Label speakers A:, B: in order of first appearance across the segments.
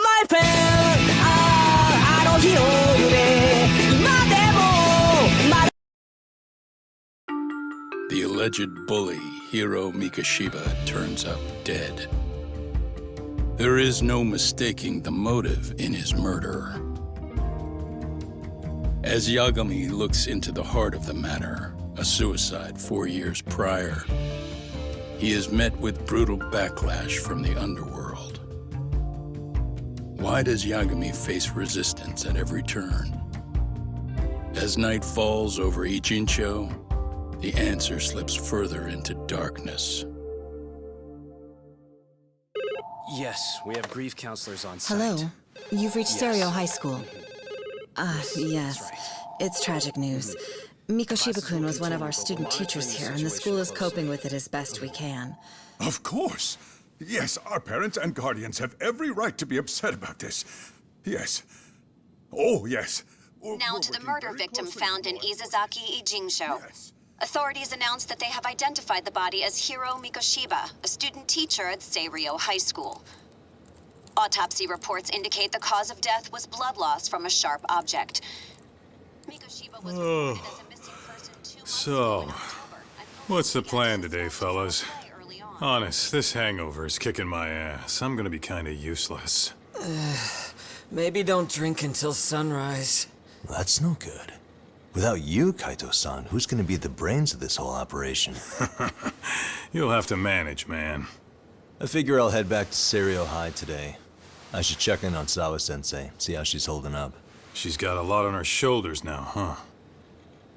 A: my friend あの日の夢今でもまだ
B: The alleged bully, Hiro Mikoshiba, turns up dead. There is no mistaking the motive in his murder. As Yagami looks into the heart of the matter, a suicide 4 years prior, he is met with brutal backlash from the underworld. Why does Yagami face resistance at every turn? As night falls over Ichincho, the answer slips further into darkness.
C: Yes, we have grief counselors on site.
D: Hello. You've reached
C: Yes.
D: Stereo High School. Yes.
C: That's right.
D: It's tragic news. Mikoshiba-kun was one of our student teachers here, and the school is coping with it as best we can.
E: Of course. Yes, our parents and guardians have every right to be upset about this. Yes. Oh, yes.
F: Now to the murder victim found in Izazaki, Ijinsho.
E: Yes.
F: Authorities announced that they have identified the body as Hiro Mikoshiba, a student teacher at Saori High School. Autopsy reports indicate the cause of death was blood loss from a sharp object. Mikoshiba was reported as a missing person 2 months
G: So,
F: ago in October.
G: what's the plan today, fellas?
F: Early on.
G: Honest, this hangover is kicking my ass. I'm gonna be kinda useless.
A: Maybe don't drink until sunrise.
H: That's no good. Without you, Kaito-san, who's gonna be the brains of this whole operation?
G: You'll have to manage, man.
H: I figure I'll head back to Serio High today. I should check in on Sawa-sensei, see how she's holding up.
G: She's got a lot on her shoulders now, huh?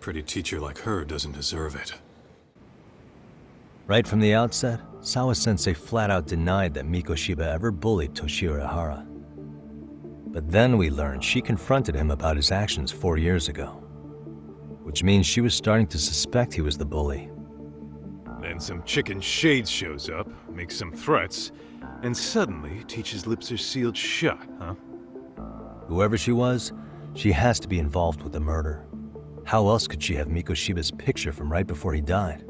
G: Pretty teacher like her doesn't deserve it.
H: Right from the outset, Sawa-sensei flat out denied that Mikoshiba ever bullied Toshiro Ehara. But then we learned she confronted him about his actions 4 years ago. Which means she was starting to suspect he was the bully.
G: Then some chicken shades shows up, makes some threats, and suddenly teacher's lips are sealed shut, huh?
H: Whoever she was, she has to be involved with the murder. How else could she have Mikoshiba's picture from right before he died?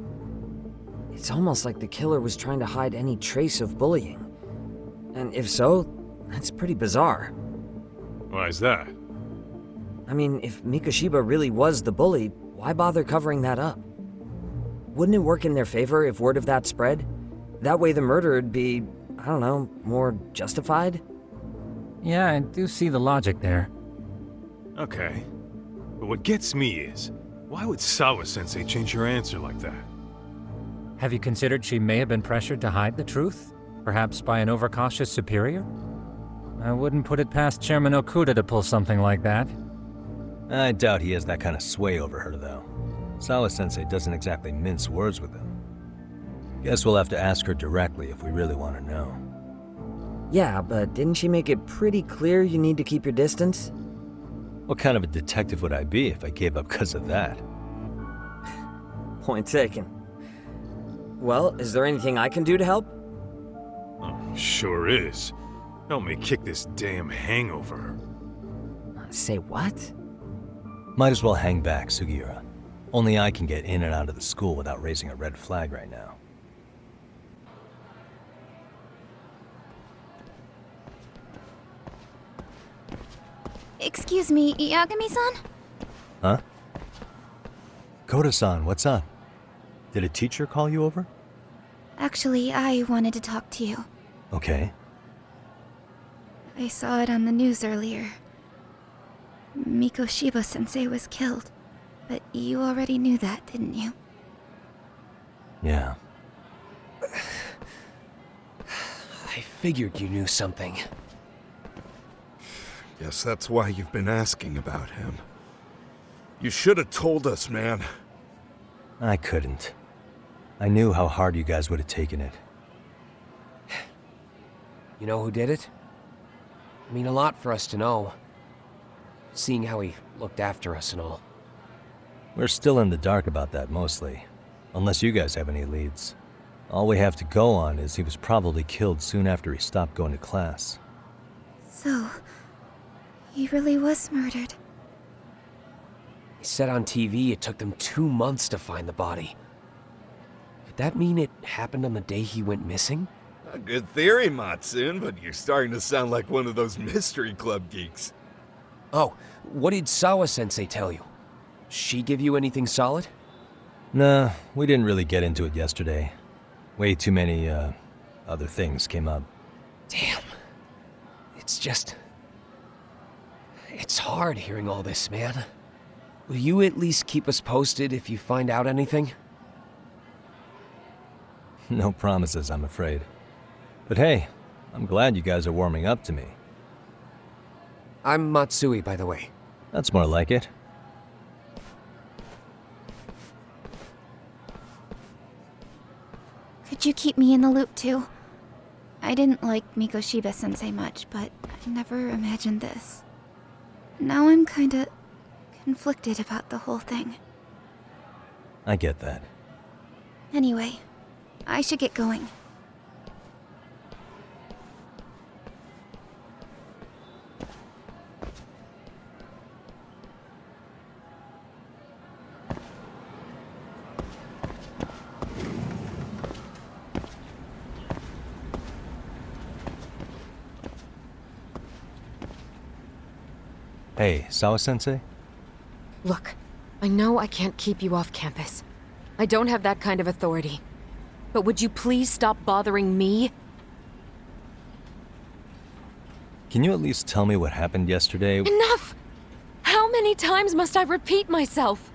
A: It's almost like the killer was trying to hide any trace of bullying. And if so, that's pretty bizarre.
G: Why is that?
A: I mean, if Mikoshiba really was the bully, why bother covering that up? Wouldn't it work in their favor if word of that spread? That way the murder would be, I don't know, more justified?
I: Yeah, I do see the logic there.
G: Okay. But what gets me is, why would Sawa-sensei change her answer like that?
I: Have you considered she may have been pressured to hide the truth? Perhaps by an overcautious superior? I wouldn't put it past Chairman Okuda to pull something like that.
H: I doubt he has that kind of sway over her, though. Sawa-sensei doesn't exactly mince words with him. Guess we'll have to ask her directly if we really want to know.
A: Yeah, but didn't she make it pretty clear you need to keep your distance?
H: What kind of a detective would I be if I gave up because of that?
A: Point taken. Well, is there anything I can do to help?
G: Oh, sure is. Help me kick this damn hangover.
A: Say what?
H: Might as well hang back, Sugiura. Only I can get in and out of the school without raising a red flag right now.
J: Excuse me, Yagami-san?
H: Huh? Koda-san, what's up? Did a teacher call you over?
J: Actually, I wanted to talk to you.
H: Okay.
J: I saw it on the news earlier. Mikoshiba-sensei was killed. But you already knew that, didn't you?
H: Yeah.
C: I figured you knew something.
E: Guess that's why you've been asking about him. You should have told us, man.
H: I couldn't. I knew how hard you guys would have taken it.
C: You know who did it? I mean, a lot for us to know. Seeing how he looked after us and all.
H: We're still in the dark about that, mostly. Unless you guys have any leads. All we have to go on is he was probably killed soon after he stopped going to class.
J: So, he really was murdered.
C: He said on TV it took them 2 months to find the body. Could that mean it happened on the day he went missing?
K: A good theory, Matsun, but you're starting to sound like one of those mystery club geeks.
C: Oh, what did Sawa-sensei tell you? She give you anything solid?
H: Nah, we didn't really get into it yesterday. Way too many, other things came up.
C: Damn. It's hard hearing all this, man. Will you at least keep us posted if you find out anything?
H: No promises, I'm afraid. But hey, I'm glad you guys are warming up to me.
C: I'm Matsui, by the way.
H: That's more like it.
J: Could you keep me in the loop too? I didn't like Mikoshiba-sensei much, but I never imagined this. Now I'm kinda conflicted about the whole thing.
H: I get that.
J: Anyway, I should get going.
H: Hey, Sawa-sensei?
L: Look, I know I can't keep you off campus. I don't have that kind of authority. But would you please stop bothering me?
H: Can you at least tell me what happened yesterday?
L: Enough! How many times must I repeat myself?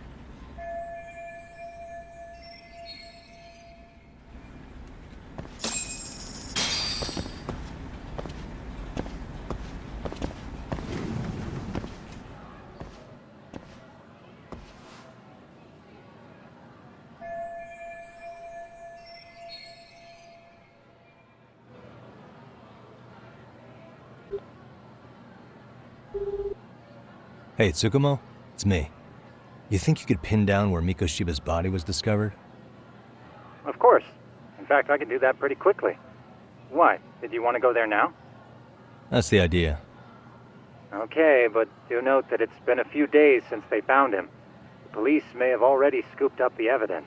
H: Hey, Tsukumo? It's me. You think you could pin down where Mikoshiba's body was discovered?
M: Of course. In fact, I can do that pretty quickly. Why? Did you want to go there now?
H: That's the idea.
M: Okay, but do note that it's been a few days since they found him. The police may have already scooped up the evidence.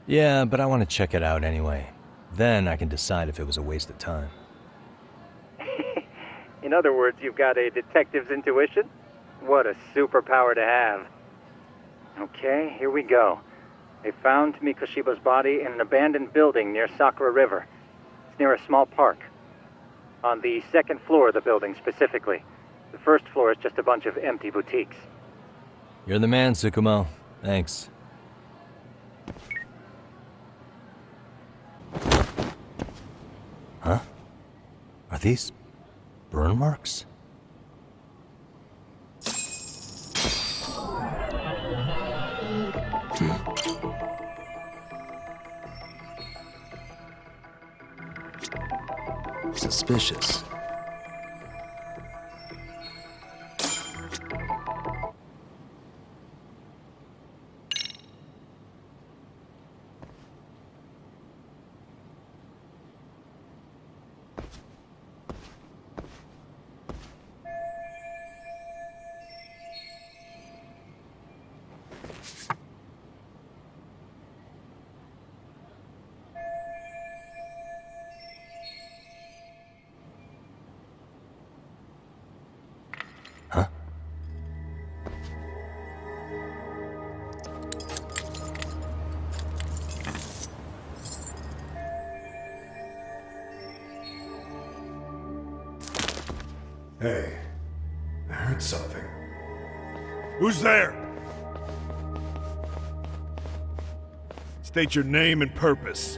H: Yeah, but I want to check it out anyway. Then I can decide if it was a waste of time.
M: In other words, you've got a detective's intuition? What a superpower to have. Okay, here we go. They found Mikoshiba's body in an abandoned building near Sakura River. It's near a small park. On the second floor of the building, specifically. The first floor is just a bunch of empty boutiques.
H: You're the man, Tsukumo. Thanks. Huh? Are these burn marks? Suspicious.
N: Hey, I heard something. Who's there? State your name and purpose.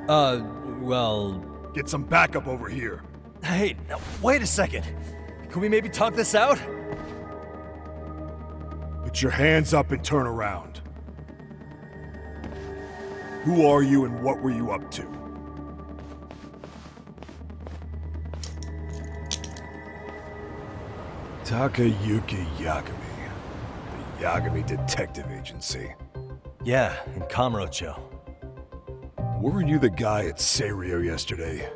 H: Well...
N: Get some backup over here.
H: Hey, now, wait a second. Can we maybe talk this out?
N: Put your hands up and turn around. Who are you and what were you up to? Takayuki Yagami. The Yagami Detective Agency.
H: Yeah, in Kamurocho.
N: Weren't you the guy at Seirio yesterday?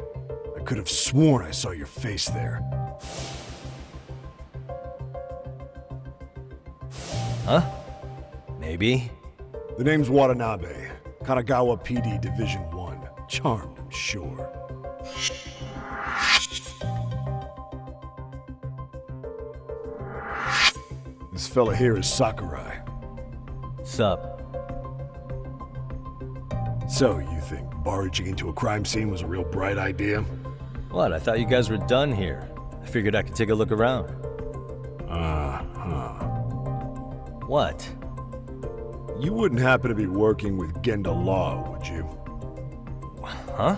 N: I could have sworn I saw your face there.
H: Huh? Maybe.
N: The name's Watanabe. Kanagawa PD Division 1. Charmed I'm sure. This fella here is Sakurai.
H: Sup?
N: So, you think barging into a crime scene was a real bright idea?
H: What, I thought you guys were done here. I figured I could take a look around. What?
N: You wouldn't happen to be working with Genda Law, would you?
H: Huh?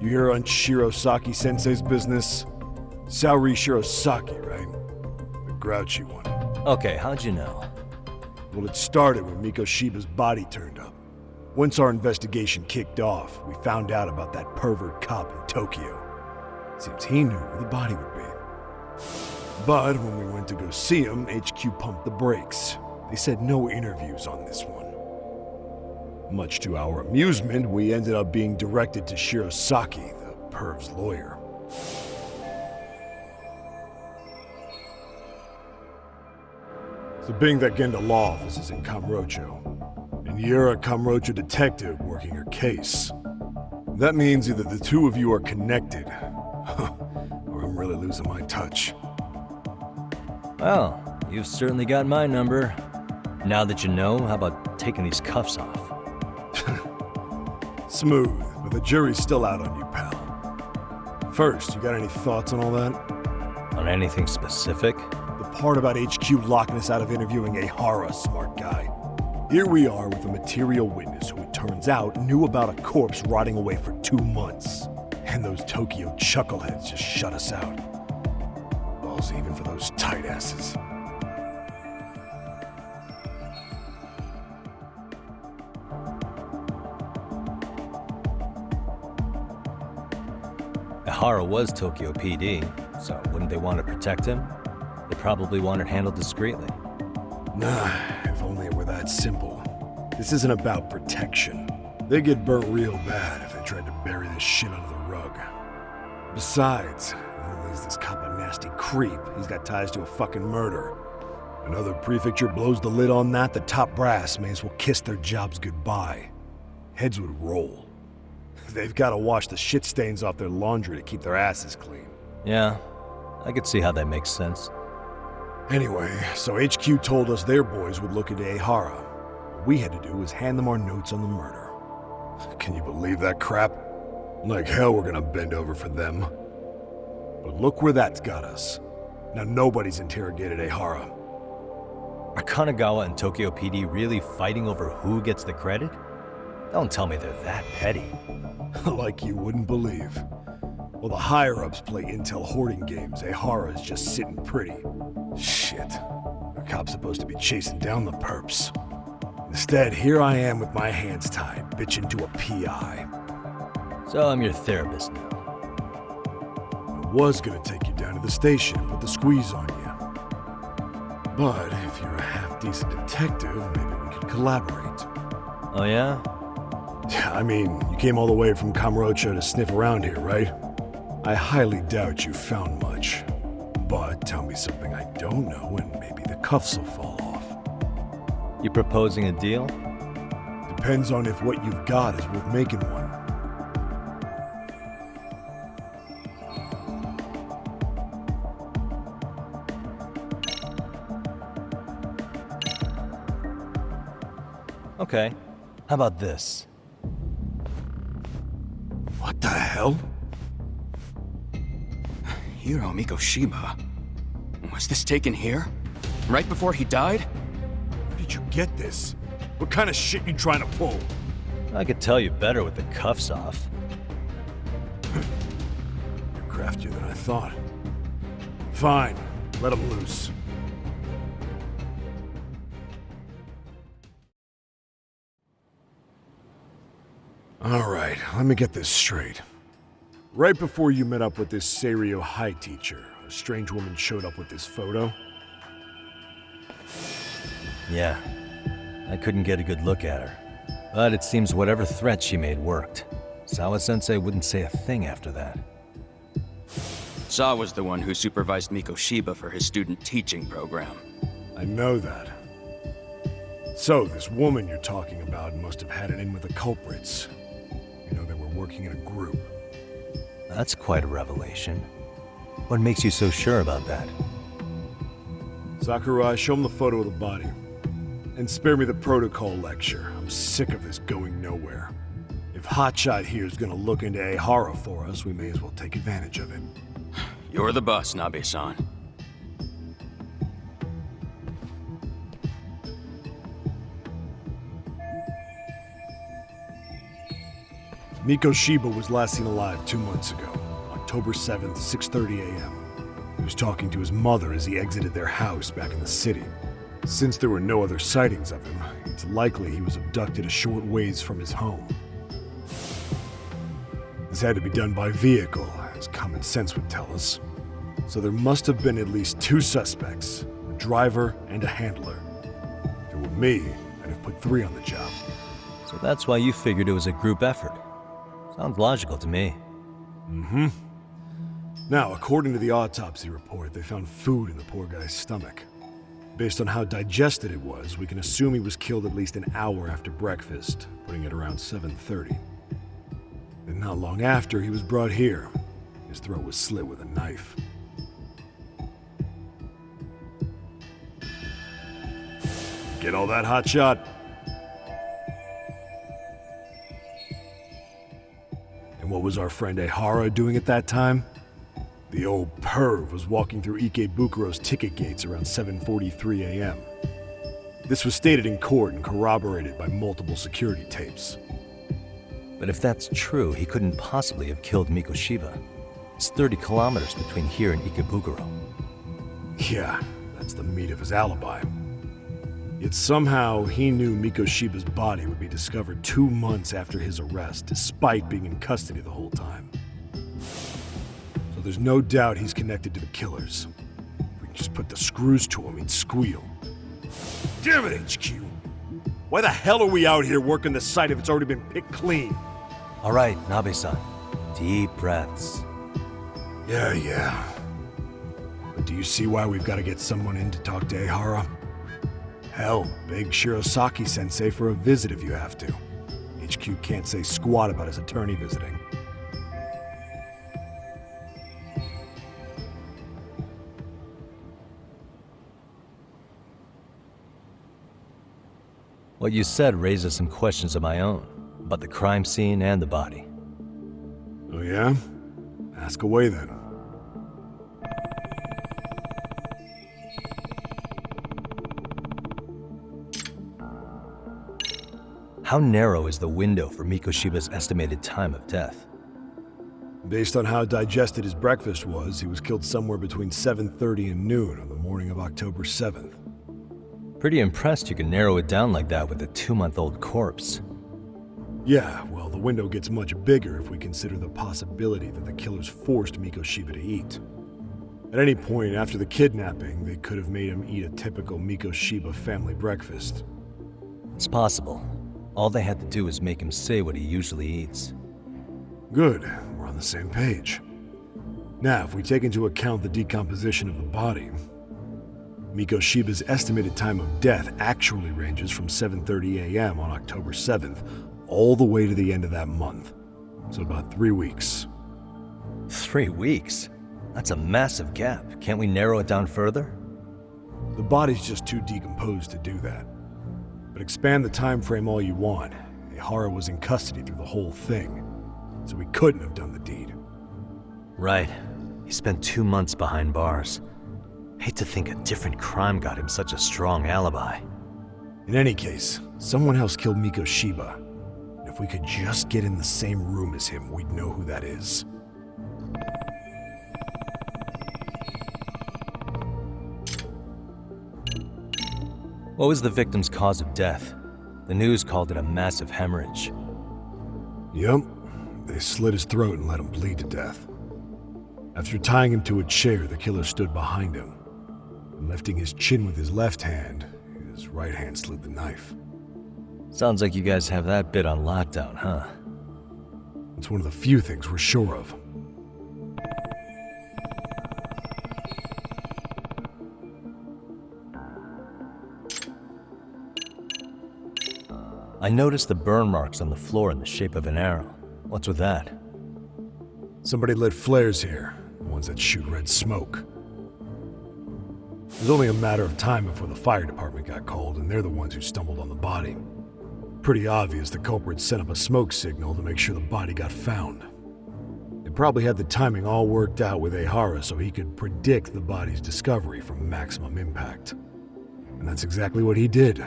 N: You hear on Shirosaki-sensei's business? Saori Shirosaki, right? The grouchy one.
H: Okay, how'd you know?
N: Well, it started when Mikoshiba's body turned up. Once our investigation kicked off, we found out about that pervert cop in Tokyo. Seems he knew where the body would be. But when we went to go see him, HQ pumped the brakes. They said no interviews on this one. Much to our amusement, we ended up being directed to Shirosaki, the perv's lawyer. So being that Genda Law office is in Kamurocho, and you're a Kamurocho detective working her case, that means either the two of you are connected, or I'm really losing my touch.
H: Well, you've certainly got my number. Now that you know, how about taking these cuffs off?
N: Smooth, but the jury's still out on you, pal. First, you got any thoughts on all that?
H: On anything specific?
N: The part about HQ locking us out of interviewing Ehara, smart guy. Here we are with a material witness who it turns out knew about a corpse rotting away for 2 months. And those Tokyo chuckleheads just shut us out. Balls even for those tight asses.
H: Ehara was Tokyo PD, so wouldn't they want to protect him? They probably want it handled discreetly.
N: Nah, if only it were that simple. This isn't about protection. They get burnt real bad if they tried to bury this shit under the rug. Besides, not only is this cop a nasty creep, he's got ties to a fucking murder. Another prefecture blows the lid on that, the top brass may as well kiss their jobs goodbye. Heads would roll. They've got to wash the shit stains off their laundry to keep their asses clean.
H: Yeah, I could see how that makes sense.
N: Anyway, so HQ told us their boys would look into Ehara. What we had to do was hand them our notes on the murder. Can you believe that crap? Like hell we're gonna bend over for them. But look where that's got us. Now nobody's interrogated Ehara.
H: Are Kanagawa and Tokyo PD really fighting over who gets the credit? Don't tell me they're that petty.
N: Like you wouldn't believe. While the higher-ups play intel hoarding games, Ehara is just sitting pretty. Shit. A cop's supposed to be chasing down the perps. Instead, here I am with my hands tied, bitching to a PI.
H: So I'm your therapist now.
N: I was gonna take you down to the station, put the squeeze on you. But if you're a half-decent detective, maybe we could collaborate.
H: Oh yeah?
N: I mean, you came all the way from Kamurocho to sniff around here, right? I highly doubt you found much. But tell me something I don't know and maybe the cuffs will fall off.
H: You proposing a deal?
N: Depends on if what you've got is worth making one.
H: Okay. How about this?
N: What the hell?
O: Hiro Mikoshiba. Was this taken here? Right before he died?
N: Where did you get this? What kind of shit you trying to pull?
H: I could tell you better with the cuffs off.
N: You're craftier than I thought. Fine, let him loose. All right, let me get this straight. Right before you met up with this Seiryo High teacher, a strange woman showed up with this photo?
H: Yeah. I couldn't get a good look at her. But it seems whatever threat she made worked. Sawa-sensei wouldn't say a thing after that.
O: Sawa's the one who supervised Mikoshiba for his student teaching program.
N: I know that. So, this woman you're talking about must have had it in with the culprits. You know, they were working in a group.
H: That's quite a revelation. What makes you so sure about that?
N: Sakurai, show him the photo of the body. And spare me the protocol lecture. I'm sick of this going nowhere. If Hotshot here is gonna look into Ehara for us, we may as well take advantage of it.
O: You're the boss, Nabe-san.
N: Mikoshiba was last seen alive 2 months ago, October 7th, 6:30 a.m. He was talking to his mother as he exited their house back in the city. Since there were no other sightings of him, it's likely he was abducted a short ways from his home. This had to be done by vehicle, as common sense would tell us. So there must have been at least 2 suspects, a driver and a handler. If it were me, I'd have put 3 on the job.
H: So that's why you figured it was a group effort. Sounds logical to me.
N: Mm-hmm. Now, according to the autopsy report, they found food in the poor guy's stomach. Based on how digested it was, we can assume he was killed at least an hour after breakfast, putting it around 7:30. And not long after, he was brought here. His throat was slit with a knife. Get all that, Hotshot? And what was our friend Ehara doing at that time? The old perv was walking through Ikebukuro's ticket gates around 7:43 a.m. This was stated in court and corroborated by multiple security tapes.
H: But if that's true, he couldn't possibly have killed Mikoshiba. It's 30 kilometers between here and Ikebukuro.
N: Yeah, that's the meat of his alibi. Yet somehow he knew Mikoshiba's body would be discovered 2 months after his arrest, despite being in custody the whole time. So there's no doubt he's connected to the killers. If we can just put the screws to him, he'd squeal. Damn it, HQ! Why the hell are we out here working the site if it's already been picked clean?
H: All right, Nabe-san. Deep breaths.
N: Yeah. But do you see why we've got to get someone in to talk to Ehara? Hell, beg Shirosaki-sensei for a visit if you have to. HQ can't say squat about his attorney visiting.
H: What you said raises some questions of my own, about the crime scene and the body.
N: Oh yeah? Ask away then.
H: How narrow is the window for Mikoshiba's estimated time of death?
N: Based on how digested his breakfast was, he was killed somewhere between 7:30 and noon on the morning of October 7th.
H: Pretty impressed you can narrow it down like that with a 2-month-old corpse.
N: Yeah, well, the window gets much bigger if we consider the possibility that the killers forced Mikoshiba to eat. At any point after the kidnapping, they could have made him eat a typical Mikoshiba family breakfast.
H: It's possible. All they had to do was make him say what he usually eats.
N: Good, we're on the same page. Now, if we take into account the decomposition of the body, Mikoshiba's estimated time of death actually ranges from 7:30 a.m. on October 7th all the way to the end of that month. So about 3 weeks.
H: 3 weeks? That's a massive gap. Can't we narrow it down further?
N: The body's just too decomposed to do that. But expand the time frame all you want. Ehara was in custody through the whole thing, so he couldn't have done the deed.
H: Right. He spent 2 months behind bars. Hate to think a different crime got him such a strong alibi.
N: In any case, someone else killed Mikoshiba. And if we could just get in the same room as him, we'd know who that is.
H: What was the victim's cause of death? The news called it a massive hemorrhage.
N: Yup. They slit his throat and let him bleed to death. After tying him to a chair, the killer stood behind him. And lifting his chin with his left hand, his right hand slid the knife.
H: Sounds like you guys have that bit on lockdown, huh?
N: It's one of the few things we're sure of.
H: I noticed the burn marks on the floor in the shape of an arrow. What's with that?
N: Somebody lit flares here, the ones that shoot red smoke. It was only a matter of time before the fire department got called, and they're the ones who stumbled on the body. Pretty obvious the culprit set up a smoke signal to make sure the body got found. They probably had the timing all worked out with Ehara so he could predict the body's discovery from maximum impact. And that's exactly what he did,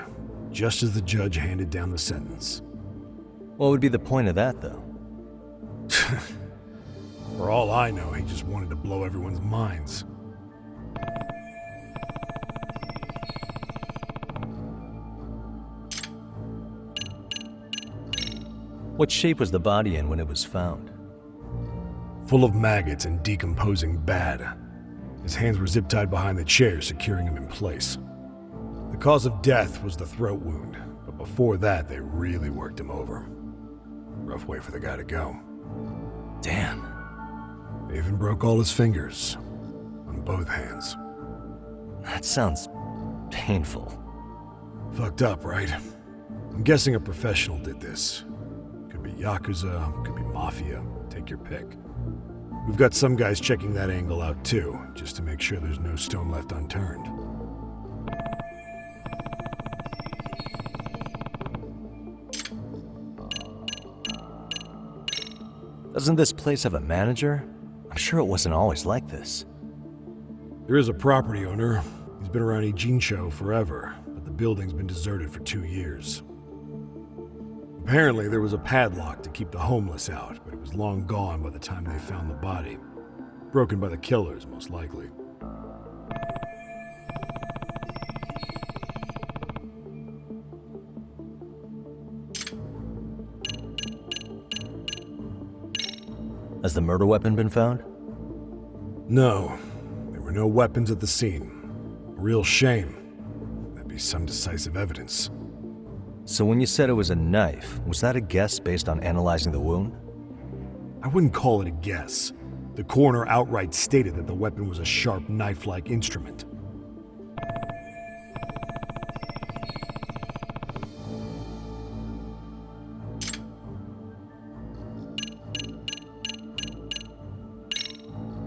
N: just as the judge handed down the sentence.
H: What would be the point of that, though?
N: For all I know, he just wanted to blow everyone's minds.
H: What shape was the body in when it was found?
N: Full of maggots and decomposing bad. His hands were zip-tied behind the chair, securing him in place. The cause of death was the throat wound, but before that, they really worked him over. Rough way for the guy to go.
H: Damn.
N: They even broke all his fingers. On both hands.
H: That sounds painful.
N: Fucked up, right? I'm guessing a professional did this. Could be Yakuza, could be Mafia. Take your pick. We've got some guys checking that angle out too, just to make sure there's no stone left unturned.
H: Doesn't this place have a manager? I'm sure it wasn't always like this.
N: There is a property owner. He's been around Ijincho forever, but the building's been deserted for 2 years. Apparently, there was a padlock to keep the homeless out, but it was long gone by the time they found the body. Broken by the killers, most likely.
H: Has the murder weapon been found?
N: No. There were no weapons at the scene. A real shame. That'd be some decisive evidence.
H: So when you said it was a knife, was that a guess based on analyzing the wound?
N: I wouldn't call it a guess. The coroner outright stated that the weapon was a sharp knife-like instrument.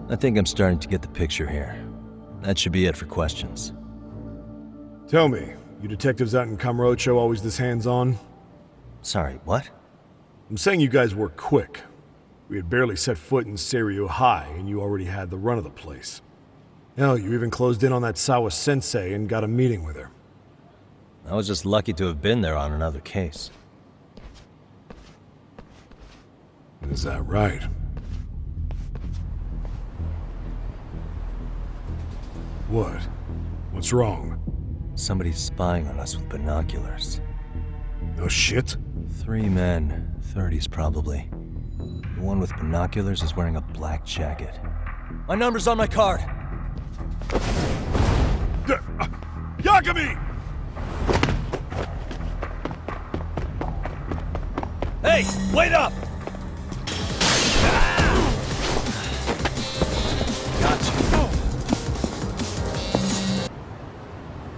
H: I think I'm starting to get the picture here. That should be it for questions.
N: Tell me, you detectives out in Kamurocho always this hands-on?
H: Sorry, what?
N: I'm saying you guys work quick. We had barely set foot in Seiryo High, and you already had the run of the place. Hell, you even closed in on that Sawa-sensei and got a meeting with her.
H: I was just lucky to have been there on another case.
N: Is that right? What? What's wrong?
H: Somebody's spying on us with binoculars.
N: No shit?
H: 3 men, 30s probably. The one with binoculars is wearing a black jacket. My number's on my card!
N: Yagami!
H: Hey, wait up!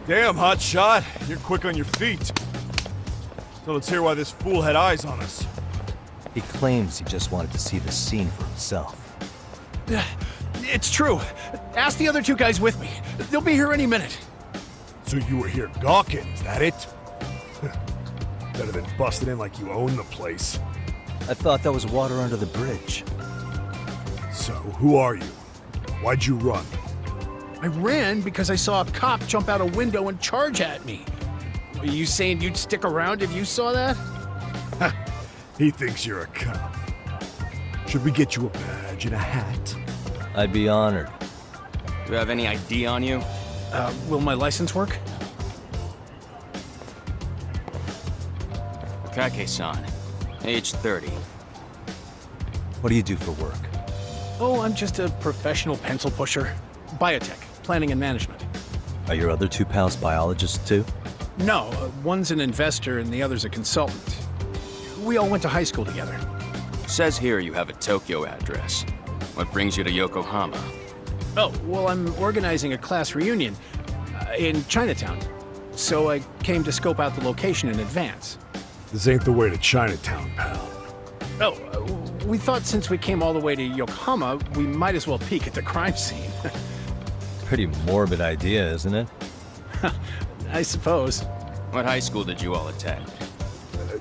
N: Damn, hotshot. You're quick on your feet. So let's hear why this fool had eyes on us.
H: He claims he just wanted to see the scene for himself.
P: It's true. Ask the other 2 guys with me. They'll be here any minute.
N: So you were here gawking, is that it? Better than busting in like you own the place.
H: I thought that was water under the bridge.
N: So, who are you? Why'd you run?
P: I ran because I saw a cop jump out a window and charge at me. Are you saying you'd stick around if you saw that?
N: He thinks you're a cop. Should we get you a badge and a hat?
H: I'd be honored.
O: Do you have any ID on you?
P: Will my license work?
O: Kake-san, age 30.
H: What do you do for work?
P: Oh, I'm just a professional pencil pusher. Biotech, planning and management.
H: Are your other 2 pals biologists too?
P: No, one's an investor and the other's a consultant. We all went to high school together.
O: Says here you have a Tokyo address. What brings you to Yokohama?
P: Oh, well, I'm organizing a class reunion in Chinatown. So I came to scope out the location in advance.
N: This ain't the way to Chinatown, pal.
P: Oh, we thought since we came all the way to Yokohama, we might as well peek at the crime scene.
H: Pretty morbid idea, isn't it?
P: I suppose.
O: What high school did you all attend?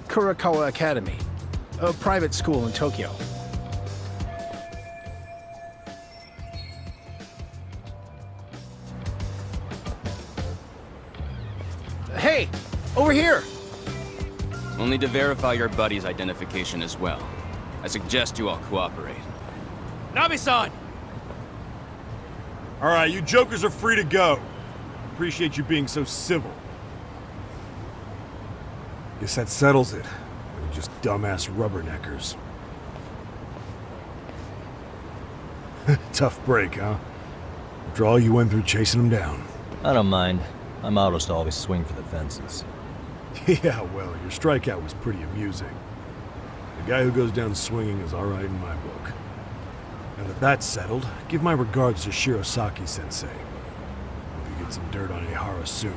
P: Kurakawa Academy, a private school in Tokyo. Hey, over here!
O: Only to verify your buddy's identification as well. I suggest you all cooperate.
Q: Nabi-san!
N: All right, you jokers are free to go. Appreciate you being so civil. Guess that settles it. We're just dumbass rubberneckers. Tough break, huh? After all you went through chasing them down.
H: I don't mind. My motto's to always swing for the fences.
N: Yeah, well, your strikeout was pretty amusing. The guy who goes down swinging is all right in my book. Now that that's settled, give my regards to Shirosaki-sensei. Hope you get some dirt on Ehara soon.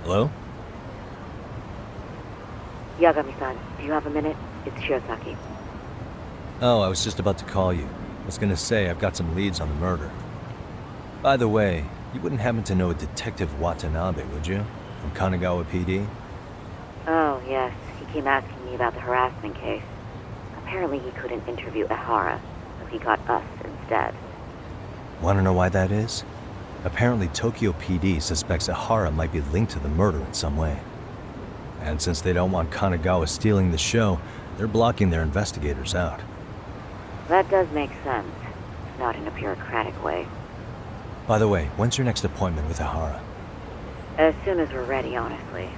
H: Hello?
R: Yagami-san, do you have a minute? It's Shirosaki.
H: Oh, I was just about to call you. I was gonna say, I've got some leads on the murder. By the way, you wouldn't happen to know a Detective Watanabe, would you? From Kanagawa PD?
R: Oh, yes. He came asking me about the harassment case. Apparently he couldn't interview Ehara, so he got us instead.
H: Wanna know why that is? Apparently Tokyo PD suspects Ehara might be linked to the murder in some way. And since they don't want Kanagawa stealing the show, they're blocking their investigators out.
R: That does make sense. Not in a bureaucratic way.
H: By the way, when's your next appointment with Ehara?
R: As soon as we're ready, honestly.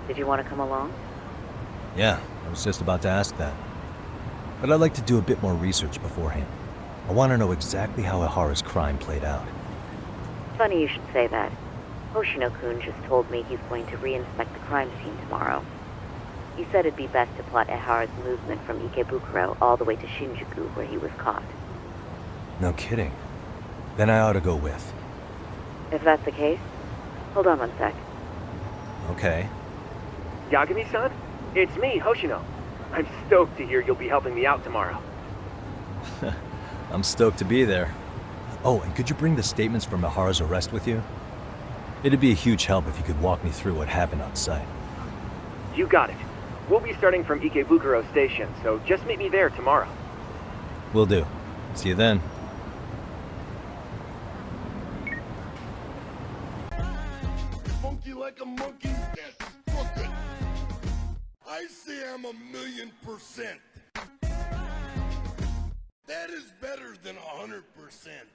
R: Did you want to come along?
H: Yeah, I was just about to ask that. But I'd like to do a bit more research beforehand. I want to know exactly how Ehara's crime played out.
R: Funny you should say that. Hoshino-kun just told me he's going to re-inspect the crime scene tomorrow. He said it'd be best to plot Ehara's movement from Ikebukuro all the way to Shinjuku, where he was caught.
H: No kidding. Then I ought to go with.
R: If that's the case, hold on one sec.
H: Okay.
Q: Yagami-san? It's me, Hoshino. I'm stoked to hear you'll be helping me out tomorrow.
H: I'm stoked to be there. Oh, and could you bring the statements from Ehara's arrest with you? It'd be a huge help if you could walk me through what happened on site.
Q: You got it. We'll be starting from Ikebukuro Station, so just meet me there tomorrow.
H: Will do. See you then.
S: Funky like a monkey, that's crooked. I say I'm 1,000,000%. That is better than 100%.